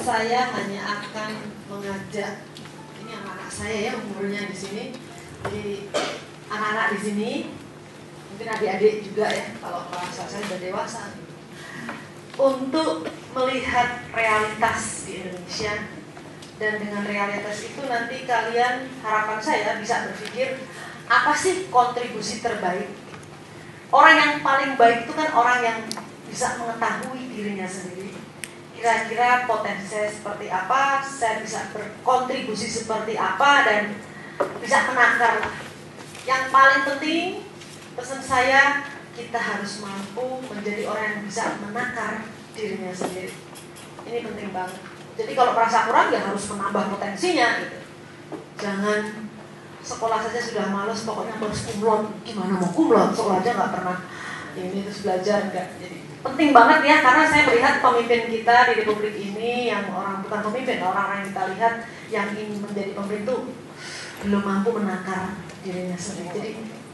Saya hanya akan mengajak, ini anak-anak saya ya umurnya di sini, jadi anak-anak di sini, mungkin adik-adik juga ya, kalau merasa saya sudah dewasa, untuk melihat realitas di Indonesia. Dan dengan realitas itu nanti kalian, harapan saya bisa berpikir, apa sih kontribusi terbaik? Orang yang paling baik itu kan orang yang bisa mengetahui dirinya sendiri. Kira-kira potensi saya seperti apa, saya bisa berkontribusi seperti apa, dan bisa menakar. Yang paling penting, pesan saya, kita harus mampu menjadi orang yang bisa menakar dirinya sendiri. Ini penting banget. Jadi kalau merasa kurang, ya harus menambah potensinya gitu. Jangan sekolah saja sudah malas, pokoknya harus kumlot. Gimana mau kumlot? Sekolah aja nggak pernah ini terus belajar enggak. Jadi penting banget ya, karena saya melihat pemimpin kita di Republik ini yang bukan pemimpin, orang-orang yang kita lihat yang ingin menjadi pemimpin itu belum mampu menakar dirinya sendiri. Jadi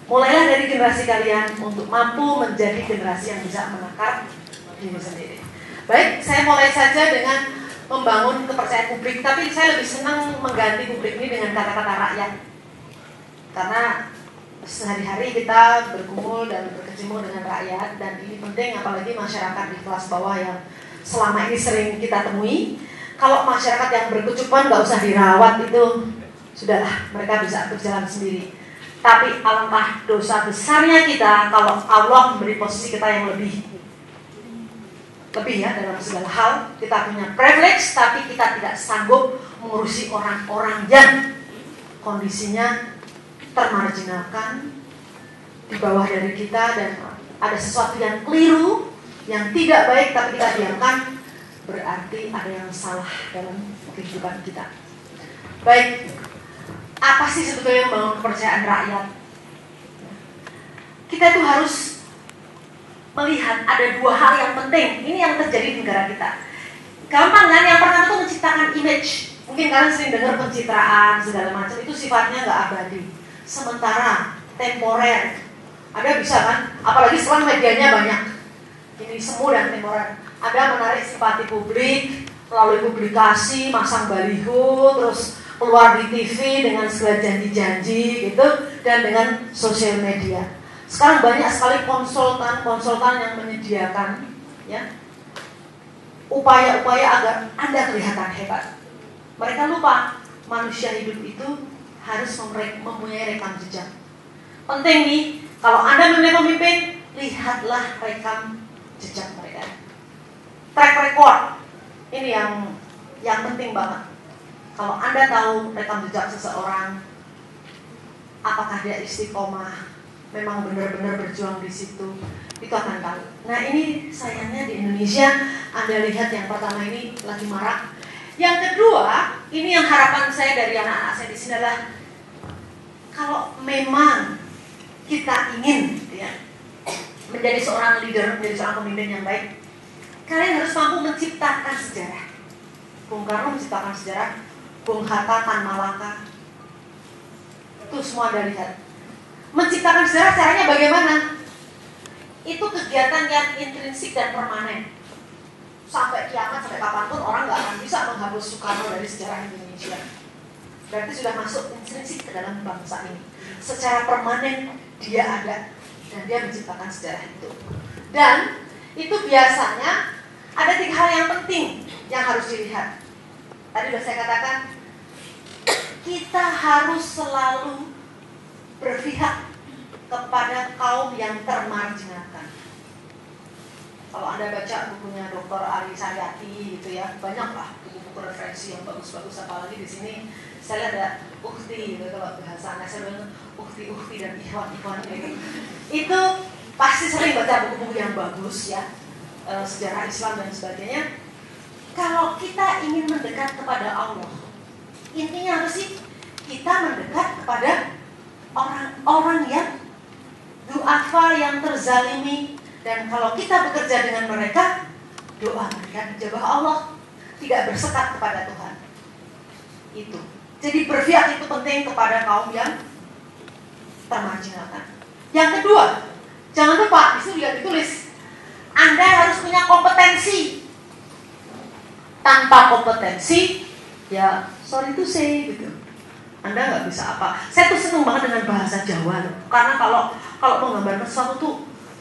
mulailah dari generasi kalian untuk mampu menjadi generasi yang bisa menakar diri sendiri. Baik, saya mulai saja dengan membangun kepercayaan publik, tapi saya lebih senang mengganti publik ini dengan kata-kata rakyat. Karena sehari-hari kita berkumpul dan berkecimpung dengan rakyat, dan ini penting apalagi masyarakat di kelas bawah yang selama ini sering kita temui. Kalau masyarakat yang berkecukupan nggak usah dirawat, itu sudahlah, mereka bisa berjalan sendiri. Tapi alangkah dosa besarnya kita kalau Allah memberi posisi kita yang lebih ya dalam segala hal. Kita punya privilege, tapi kita tidak sanggup mengurusi orang-orang yang kondisinya termarginalkan di bawah dari kita, dan ada sesuatu yang keliru, yang tidak baik, tapi kita diamkan, berarti ada yang salah dalam kehidupan kita. Baik, apa sih sebetulnya membangun kepercayaan rakyat? Kita tuh harus melihat ada dua hal yang penting. Ini yang terjadi di negara kita. Gampang kan? Yang pertama tuh menciptakan image. Mungkin kalian sering dengar pencitraan segala macam, itu sifatnya nggak abadi, sementara, temporer. Ada bisa kan? Apalagi sekarang medianya banyak, ini semu dan temporer. Ada menarik simpati publik melalui publikasi, masang baliho, terus keluar di TV dengan segala janji-janji gitu, dan dengan sosial media. Sekarang banyak sekali konsultan yang menyediakan ya upaya-upaya agar Anda kelihatan hebat. Mereka lupa manusia hidup itu harus mempunyai rekam jejak. Penting nih, kalau Anda memilih pemimpin, lihatlah rekam jejak mereka. Track record, ini yang penting banget. Kalau Anda tahu rekam jejak seseorang, apakah dia istiqomah, memang benar-benar berjuang di situ, itu akan tahu. Nah ini sayangnya di Indonesia, Anda lihat yang pertama ini lagi marak. Yang kedua, ini yang harapan saya dari anak-anak saya di sini adalah, kalau memang kita ingin ya, menjadi seorang leader, menjadi seorang pemimpin yang baik, kalian harus mampu menciptakan sejarah. Bung Karno menciptakan sejarah, Bung Hatta, Tan Malaka, itu semua Anda lihat. Menciptakan sejarah caranya bagaimana? Itu kegiatan yang intrinsik dan permanen. Sampai kiamat, sampai kapanpun orang nggak akan bisa menghapus Soekarno dari sejarah Indonesia. Berarti sudah masuk intrinsik ke dalam bangsa ini. Secara permanen dia ada, dan dia menciptakan sejarah itu. Dan itu biasanya ada 3 hal yang penting yang harus dilihat. Tadi sudah saya katakan, kita harus selalu berpihak kepada kaum yang termarginalkan. Kalau Anda baca bukunya Dr. Ari Saryati gitu ya, banyaklah buku-buku referensi yang bagus-bagus. Apalagi di sini saya lihat ada ukti gitu, kalau bahasa anak saya bilang ukti dan ikhwan gitu. Itu pasti sering baca buku-buku yang bagus ya, sejarah Islam dan sebagainya. Kalau kita ingin mendekat kepada Allah, intinya harus sih kita mendekat kepada orang-orang yang du'afa, yang terzalimi. Dan kalau kita bekerja dengan mereka, doa mereka dijabah Allah, tidak bersekat kepada Tuhan. Itu. Jadi berpihak itu penting kepada kaum yang termarginalkan. Yang kedua, jangan lupa, itu juga ditulis, Anda harus punya kompetensi. Tanpa kompetensi, ya sorry to say gitu, Anda nggak bisa apa. Saya tuh seneng banget dengan bahasa Jawa loh. Karena kalau menggambarkan sesuatu tuh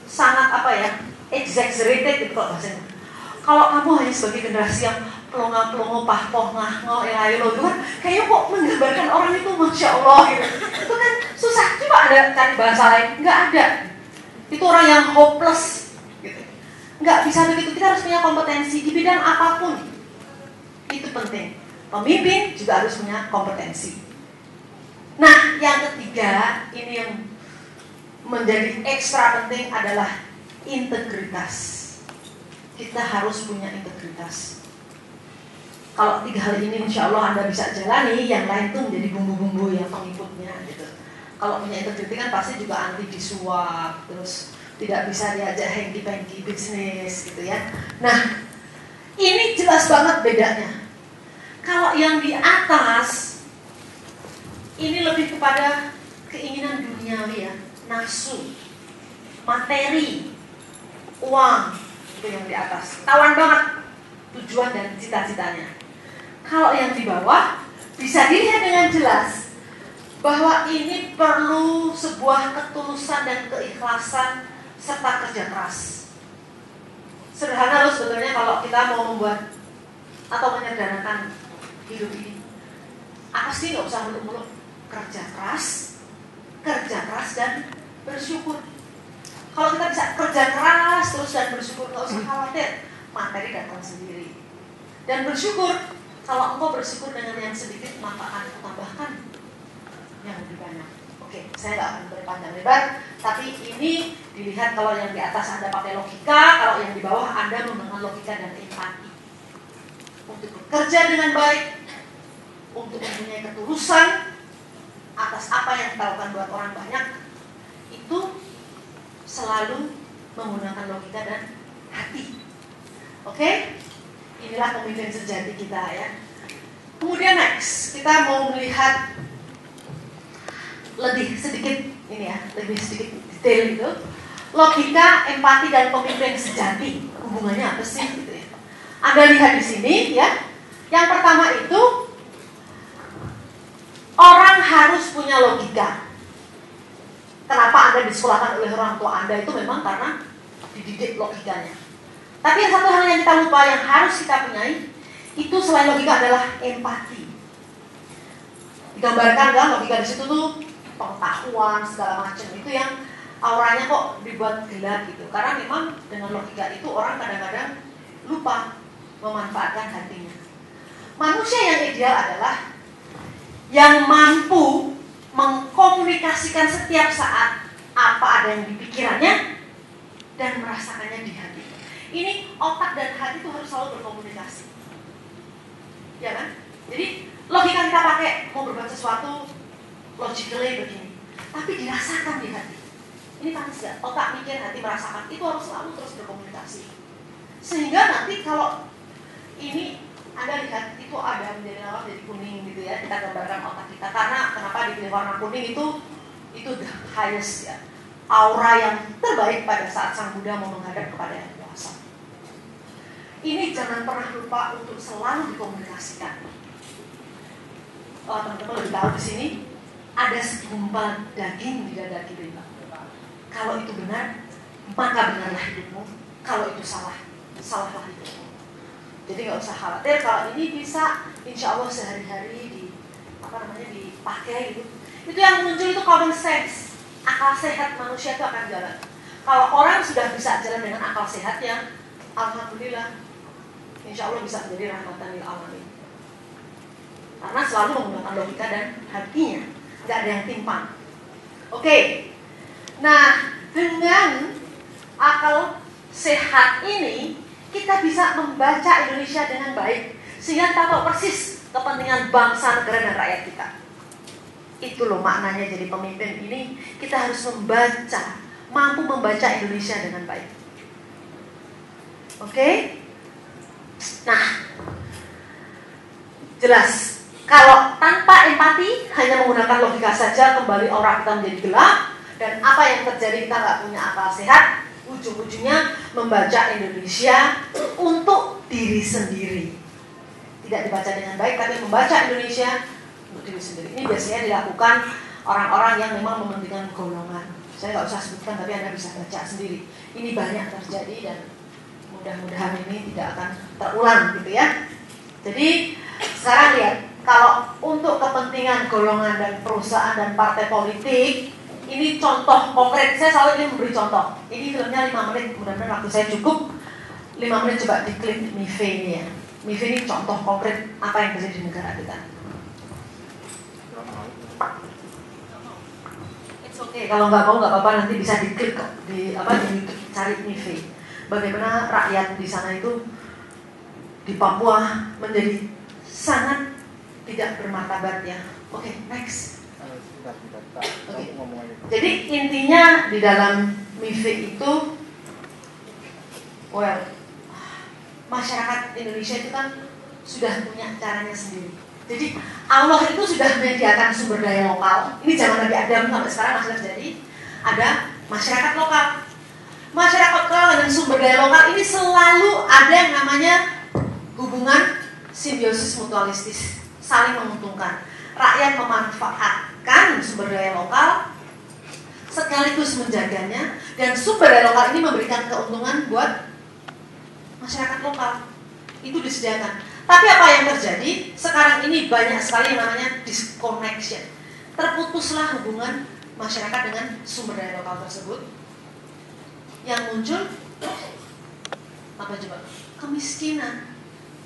sangat exaggerated gitu kalau bahasanya. Kalau kamu hanya sebagai generasi yang pelongo-pelongo, pahpoh, ngahno, elayo itu kan kayaknya kok menggambarkan orang itu Masya Allah gitu. Itu kan susah. Coba ada cari bahasa lain, nggak ada. Itu orang yang hopeless gitu. Nggak bisa begitu. Kita harus punya kompetensi di bidang apapun. Itu penting. Pemimpin juga harus punya kompetensi. Nah, yang ketiga, ini yang menjadi ekstra penting adalah integritas. Kita harus punya integritas. Kalau 3 hal ini insya Allah Anda bisa jalani, yang lain tuh menjadi bumbu-bumbu yang pengikutnya gitu. Kalau punya integritas kan pasti juga anti disuap, terus tidak bisa diajak hengki-pengki bisnis gitu ya. Nah, ini jelas banget bedanya. Kalau yang di atas ini lebih kepada keinginan duniawi ya, nafsu, materi, uang, itu yang di atas. Tawan banget tujuan dan cita-citanya. Kalau yang di bawah bisa dilihat dengan jelas bahwa ini perlu sebuah ketulusan dan keikhlasan serta kerja keras. Sederhana loh sebetulnya kalau kita mau membuat atau menyederhanakan hidup ini. Apa sih, nggak usah muluk-muluk, kerja keras dan bersyukur. Kalau kita bisa kerja keras terus dan bersyukur, nggak usah khawatir, materi datang sendiri. Dan bersyukur, kalau engkau bersyukur dengan yang sedikit, maka akan tambahkan yang lebih banyak. Oke, saya nggak akan berpanjang lebar, tapi ini dilihat kalau yang di atas Anda pakai logika, kalau yang di bawah Anda menggunakan logika dan empati. Untuk bekerja dengan baik, untuk mempunyai ketulusan atas apa yang kita lakukan buat orang banyak, itu selalu menggunakan logika dan hati. Oke? Inilah pemimpin sejati kita ya. Kemudian next, kita mau melihat lebih sedikit detail itu. Logika, empati dan pemimpin sejati hubungannya apa sih gitu ya. Anda lihat di sini ya. Yang pertama itu orang harus punya logika. Kenapa Anda disekolahkan oleh orang tua Anda itu memang karena dididik logikanya. Tapi yang satu hal yang kita lupa yang harus kita punyai itu selain logika adalah empati. Digambarkan kan logika di situ tuh pengetahuan segala macam itu yang auranya kok dibuat gelap gitu. Karena memang dengan logika itu orang kadang-kadang lupa memanfaatkan hatinya. Manusia yang ideal adalah yang mampu mengkomunikasikan setiap saat apa ada yang di pikirannya dan merasakannya di hati. Ini otak dan hati itu harus selalu berkomunikasi, ya kan? Jadi logika kita pakai mau berbuat sesuatu logically begini, tapi dirasakan di hati. Ini panas gak? Otak mikir, hati merasakan. Itu harus selalu terus berkomunikasi. Sehingga nanti kalau ini Anda lihat itu ada menjadi merah, jadi kuning gitu ya. Kita gambarkan otak kita. Karena kenapa dipilih warna kuning itu the highest ya. Aura yang terbaik pada saat Sang Buddha mau menghadap kepada yang kuasa. Ini jangan pernah lupa untuk selalu dikomunikasikan. Teman-teman lebih tahu di sini ada segumpal daging di dada kiri. Kalau itu benar, maka benarlah hidupmu. Kalau itu salah, salahlah hidupmu. Jadi nggak usah khawatir kalau ini bisa, insya Allah sehari-hari dipakai gitu. Itu yang muncul itu common sense, akal sehat manusia itu akan jalan. Kalau orang sudah bisa jalan dengan akal sehat yang alhamdulillah, insya Allah bisa menjadi rahmatan lil alamin. Karena selalu menggunakan logika dan hatinya, nggak ada yang timpang. Oke. Nah, dengan akal sehat ini kita bisa membaca Indonesia dengan baik sehingga kita tahu persis kepentingan bangsa, negara dan rakyat kita. Itu loh maknanya jadi pemimpin ini, kita harus membaca, mampu membaca Indonesia dengan baik. Oke? Nah, jelas. Kalau tanpa empati, hanya menggunakan logika saja, kembali aura kita menjadi gelap. Dan apa yang terjadi, kita nggak punya akal sehat. Ujung-ujungnya membaca Indonesia untuk diri sendiri. Tidak dibaca dengan baik, tapi membaca Indonesia untuk diri sendiri. Ini biasanya dilakukan orang-orang yang memang mementingkan golongan. Saya nggak usah sebutkan, tapi Anda bisa baca sendiri. Ini banyak terjadi dan mudah-mudahan ini tidak akan terulang gitu ya. Jadi sekarang lihat, kalau untuk kepentingan golongan dan perusahaan dan partai politik, ini contoh konkret. Saya selalu ingin memberi contoh. Ini filmnya 5 menit, mudah-mudahan waktu saya cukup. 5 menit, coba diklik MIFE ini ya. MIFE ini contoh konkret apa yang terjadi di negara kita. It's okay, kalau nggak mau nggak apa-apa, nanti bisa diklik kok di YouTube, cari MIFE. Bagaimana rakyat di sana itu di Papua menjadi sangat tidak bermartabat ya. Oke, next. Okay. Jadi intinya di dalam MIFE itu, masyarakat Indonesia itu kan sudah punya caranya sendiri. Jadi Allah itu sudah menyediakan sumber daya lokal. Ini zaman Nabi Adam sampai sekarang masih terjadi. Ada masyarakat lokal. Masyarakat lokal dan sumber daya lokal ini selalu ada yang namanya hubungan simbiosis mutualistis, saling menguntungkan. Rakyat memanfaatkan sumber daya lokal sekaligus menjaganya, dan sumber daya lokal ini memberikan keuntungan buat masyarakat lokal. Itu disediakan. Tapi apa yang terjadi? Sekarang ini banyak sekali yang namanya disconnection. Terputuslah hubungan masyarakat dengan sumber daya lokal tersebut. Yang muncul apa coba? Kemiskinan.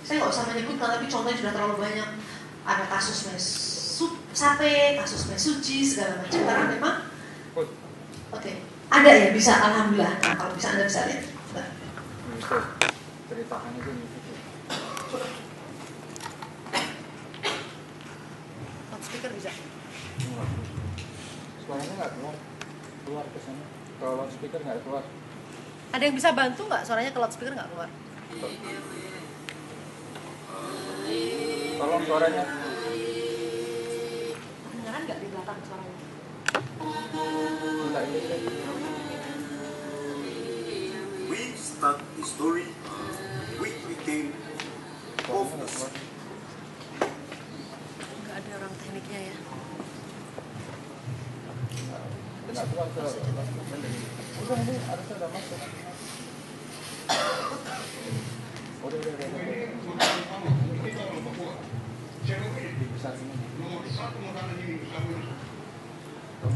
Saya nggak usah menyebutkan, tapi contohnya sudah terlalu banyak. Ada kasus sape, kasus suci, segala macam. Karena memang ada ya, bisa, alhamdulillah. Nah, kalau bisa Anda bisa lihat. Ceritakan itu. Loudspeaker bisa? Suaranya nggak keluar ke sana. Kalau loudspeaker nggak keluar. Ada yang bisa bantu nggak suaranya ke loudspeaker nggak keluar? Tolong suaranya. Kedengaran nggak di belakang suaranya? Minta ini deh. We start the story. We became hopeless. Nggak ada orang tekniknya ya. Nggak keluar ke loudspeaker. Udah ini harusnya udah masuk. Udah.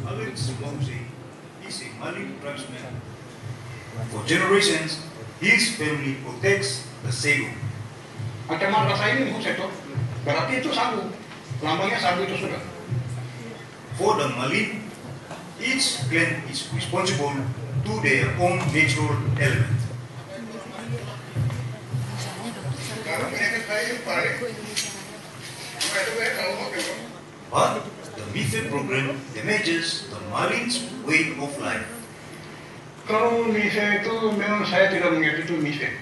Alex Mosey is a Mali tribesman. For generations, his family protects the sago. Ancaman rasa ini bukan itu, berarti itu sagu. Lambangnya sagu itu sudah. For the Mali, each clan is responsible to their own natural element. But the MIFE program damages the Malin's way of life. Kalau MIFE itu memang saya tidak mengerti itu MIFE.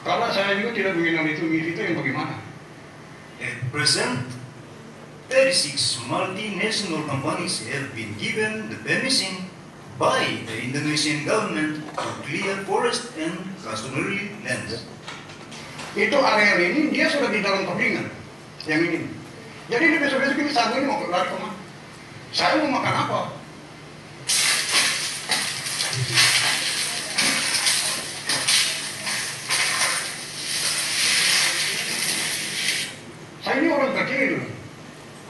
Karena saya juga tidak mengenal itu MIFE itu yang bagaimana. At present, 36 multinational companies have been given the permission by the Indonesian government to clear forest and customary lands. Itu areal ini dia sudah di dalam perlingan yang ini. Jadi di besok-besok ini sagu ini mau lari kemana? Saya mau makan apa? Saya ini orang kecil,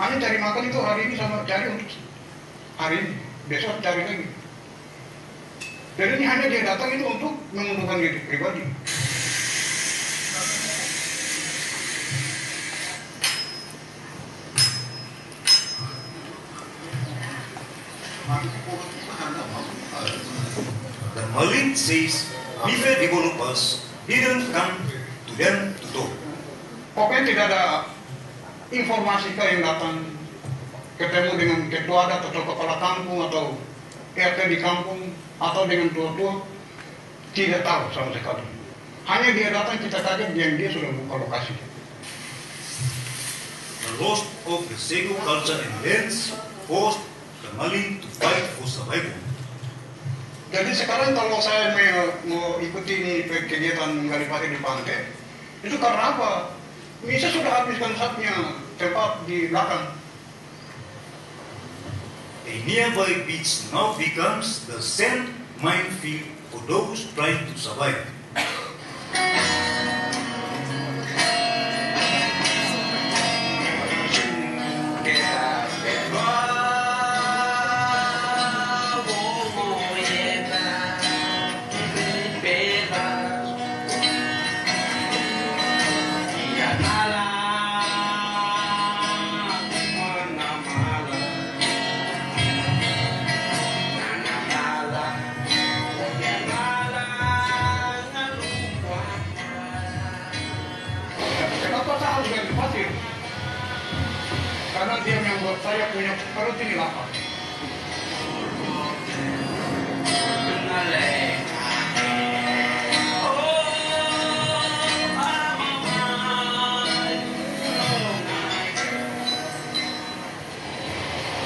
hanya cari makan itu hari ini sama cari untuk hari ini, besok cari lagi. Dan ini hanya dia datang itu untuk menguntungkan diri pribadi. The Malin says MIFE developers didn't come to them to talk. Pokoknya tidak ada informasi yang datang ketemu dengan ketua adat atau kepala kampung atau RT di kampung atau dengan tua-tua, tidak tahu sama sekali. Hanya dia datang, kita kaget yang dia sudah buka lokasi. The loss of the Sego culture and lands forced the Malin to fight for survival. Jadi sekarang kalau saya mau ikuti ini kegiatan menggali pasir di pantai, itu karena apa? Bisa sudah habiskan haknya tempat di belakang. A nearby beach now becomes the sand minefield for those trying to survive. Karena dia membuat saya punya perut ini lapar.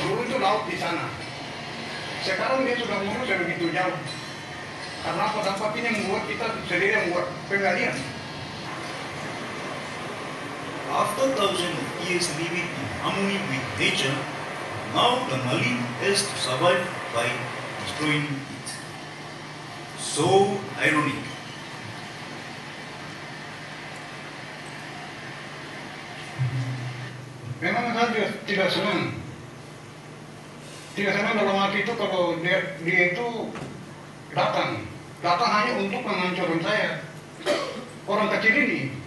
Dulu itu laut di sana. Sekarang dia sudah mengurus begitu jauh. Karena apa? Dampak ini membuat kita sendiri membuat penggalian. After thousands of years living in harmony with nature, now the Malin has to survive by destroying it. So ironic. Memang saya tidak senang. Tidak senang dalam hati itu kalau dia itu datang hanya untuk menghancurkan saya. Orang kecil ini.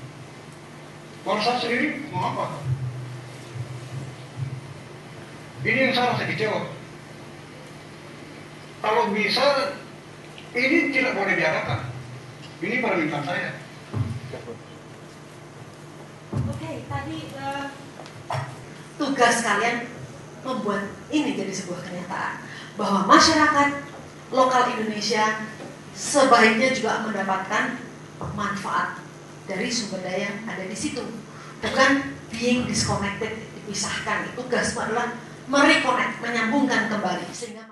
Orang saya sendiri mau apa? Ini yang saya rasa kecewa. Kalau bisa, ini tidak boleh diadakan. Ini permintaan saya. Oke, tadi tugas kalian membuat ini jadi sebuah kenyataan bahwa masyarakat lokal Indonesia sebaiknya juga mendapatkan manfaat dari sumber daya yang ada di situ, bukan being disconnected, dipisahkan. Tugasmu adalah mereconnect, menyambungkan kembali sehingga